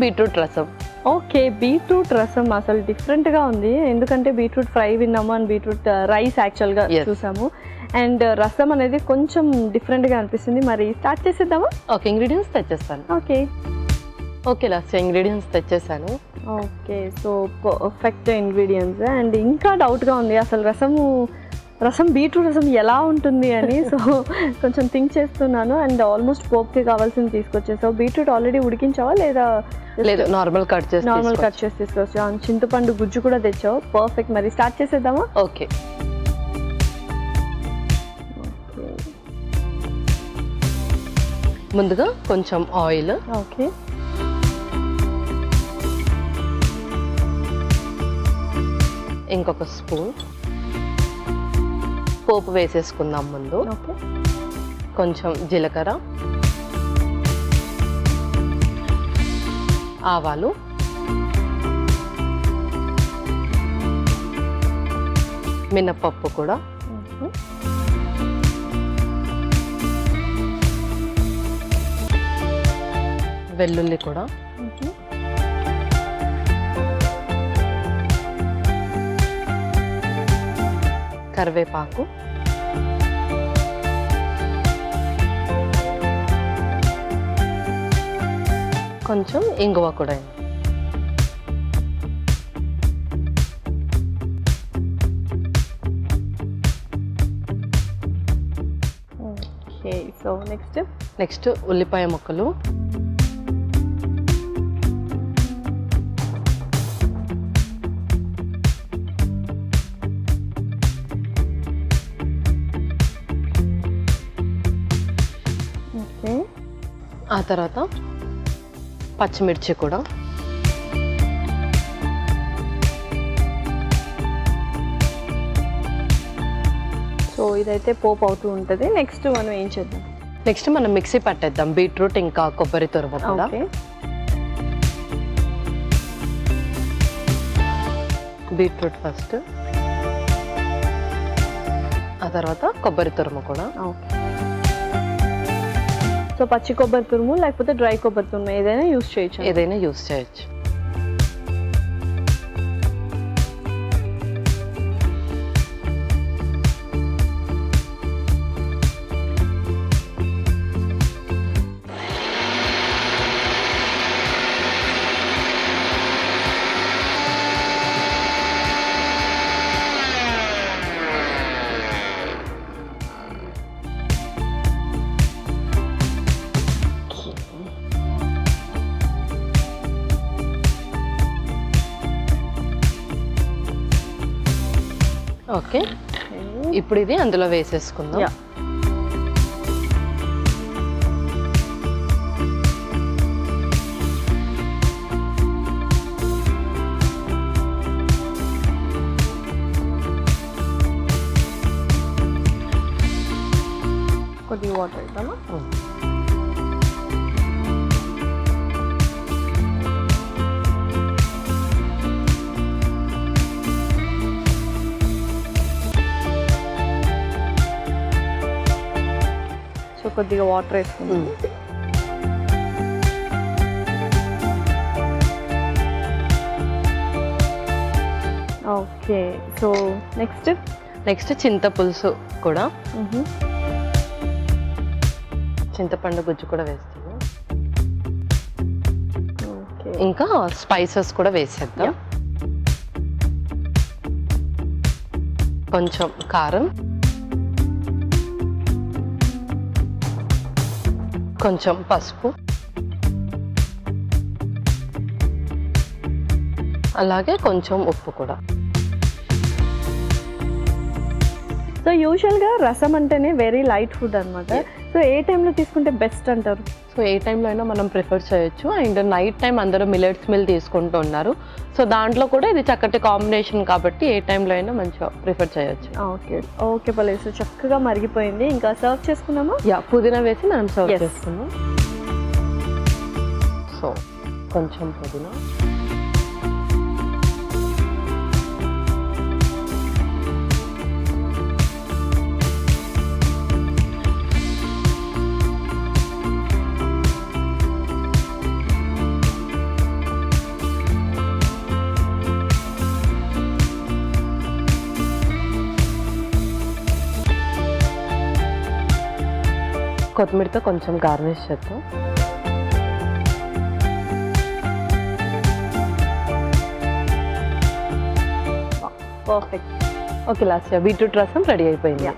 Beetroot రసం. Okay, beetroot రసం అసలు డిఫరెంట్గా ఉంది. ఎందుకంటే బీట్రూట్ ఫ్రై విన్నాము అండ్ బీట్రూట్ రైస్ యాక్చువల్గా చూసాము. అండ్ రసం అనేది కొంచెం డిఫరెంట్గా అనిపిస్తుంది. మరి స్టార్ట్ చేసేద్దామా? ఓకే, ఇంగ్రీడియంట్స్ తెచ్చేస్తాను. ఓకే లాస్ట్ ఇంగ్రీడియంట్స్ తెచ్చేసాను. Okay, so perfect ingredients. And ఇంకా డౌట్గా ఉంది అసలు రసం బీట్రూట్ రసం ఎలా ఉంటుంది అని. సో కొంచెం థింక్ చేస్తున్నాను. అండ్ ఆల్మోస్ట్ పోప్కి కావాల్సింది తీసుకొచ్చేసావు. బీట్రూట్ ఆల్రెడీ ఉడికించావా లేదా? లేదు, నార్మల్ కట్ చేసి తీసుకొచ్చావు. చింతపండు గుజ్జు కూడా తెచ్చావు. పర్ఫెక్ట్, మరి స్టార్ట్ చేసేద్దామా? ఓకే. ముందుగా కొంచెం ఆయిల్. ఓకే, ఇంకొక స్పూన్ పోపు వేసేసుకుందాం ముందు. ఓకే, కొంచెం జీలకర్ర, ఆవాలు, మినపప్పు కూడా, వెల్లుల్లి కూడా, కరివేపాకు, కొంచెం ఇంగువ కూడా. ఓకే, సో నెక్స్ట్ ఉల్లిపాయ ముక్కలు, ఆ తర్వాత పచ్చిమిర్చి కూడా, సో ఇదైతే పోపు అవుతూ ఉంటుంది. నెక్స్ట్ మనం ఏం చేద్దాం? నెక్స్ట్ మనం మిక్సీ పట్టేద్దాం బీట్రూట్ ఇంకా కొబ్బరి తురుము కూడా. బీట్రూట్ ఫస్ట్, ఆ తర్వాత కొబ్బరి తురుము కూడా. సో పచ్చి కొబ్బరి తురుము లేకపోతే డ్రై కొబ్బరి తురుము ఏదైనా యూజ్ చేయొచ్చు. ఓకే, ఇప్పుడు ఇది అందులో వేసేసుకుందాం. కొద్దిగా వాటర్ వేద్దామా? కొద్దిగా వాటర్ వేసుకుందాం. ఓకే, సో నెక్స్ట్ చింతపులుసు కూడా, చింతపండు గుజ్జు కూడా వేస్తాము. ఇంకా స్పైసెస్ కూడా వేసేద్దాం. కొంచెం కారం, కొంచెం పసుపు, అలాగే కొంచెం ఉప్పు కూడా. సో యూజువల్గా రసం అంటేనే వెరీ లైట్ ఫుడ్ అనమాట. సో ఏ టైంలో తీసుకుంటే బెస్ట్ అంటారు? సో ఏ టైంలో అయినా మనం ప్రిఫర్ చేయొచ్చు. అండ్ నైట్ టైం అందరూ మిల్లెట్స్ మిల్ తీసుకుంటూ ఉన్నారు. సో దాంట్లో కూడా ఇది చక్కటి కాంబినేషన్ కాబట్టి ఏ టైంలో అయినా మంచిగా ప్రిఫర్ చేయొచ్చు. ఓకే పల్లె, సో చక్కగా మరిగిపోయింది. ఇంకా సర్వ్ చేసుకున్నామా? పుదీనా వేసి మనం సర్వ్ చేసుకున్నాం. సో కొంచెం పుదీనా, కొత్తిమీరతో కొంచెం గార్నిష్ చేద్దాం. పర్ఫెక్ట్. ఓకే, లాస్ట్ బీట్రూట్ రసం రెడీ అయిపోయింది.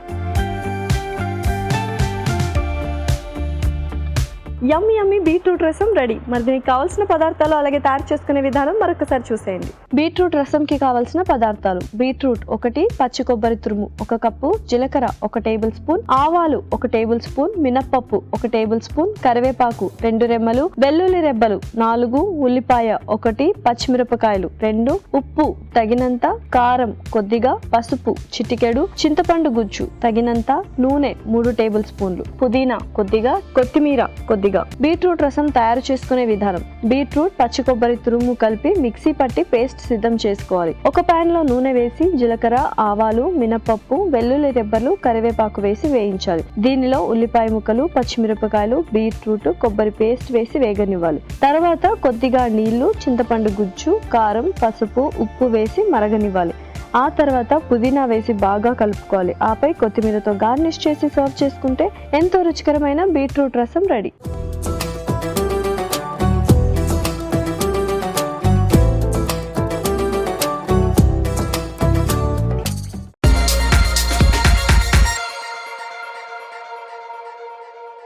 యమ్మీ యమ్మీ బీట్రూట్ రసం రెడీ. మరి దీనికి కావాల్సిన పదార్థాలు అలాగే తయారు చేసుకునే విధానం మరొకసారి చూసేయండి. బీట్రూట్ రసంకి కావాల్సిన పదార్థాలు: బీట్రూట్ 1, పచ్చి కొబ్బరి తురుము 1 కప్పు, జీలకర్ర 1 టేబుల్ స్పూన్, ఆవాలు 1 టేబుల్ స్పూన్, మినప్పప్పు 1 టేబుల్ స్పూన్, కరివేపాకు 2 రెమ్మలు, వెల్లుల్లి రెబ్బలు 4, ఉల్లిపాయ 1, పచ్చిమిరపకాయలు 2, ఉప్పు తగినంత, కారం కొద్దిగా, పసుపు చిటికెడు, చింతపండు గుజ్జు తగినంత, నూనె 3 టేబుల్ స్పూన్లు, పుదీనా కొద్దిగా, కొత్తిమీర కొద్దిగా. బీట్రూట్ రసం తయారు చేసుకునే విధానం: బీట్రూట్, పచ్చి కొబ్బరి తురుము కలిపి మిక్సీ పట్టి పేస్ట్ సిద్ధం చేసుకోవాలి. ఒక పాన్ లో నూనె వేసి జీలకర్ర, ఆవాలు, మినపప్పు, వెల్లుల్లి రెబ్బలు, కరివేపాకు వేసి వేయించాలి. దీనిలో ఉల్లిపాయ ముక్కలు, పచ్చిమిరపకాయలు, బీట్రూట్, కొబ్బరి పేస్ట్ వేసి వేగనివ్వాలి. తర్వాత కొద్దిగా నీళ్లు, చింతపండు గుజ్జు, కారం, పసుపు, ఉప్పు వేసి మరగనివ్వాలి. ఆ తర్వాత పుదీనా వేసి బాగా కలుపుకోవాలి. ఆపై కొత్తిమీరతో గార్నిష్ చేసి సర్వ్ చేసుకుంటే ఎంతో రుచికరమైన బీట్రూట్ రసం రెడీ.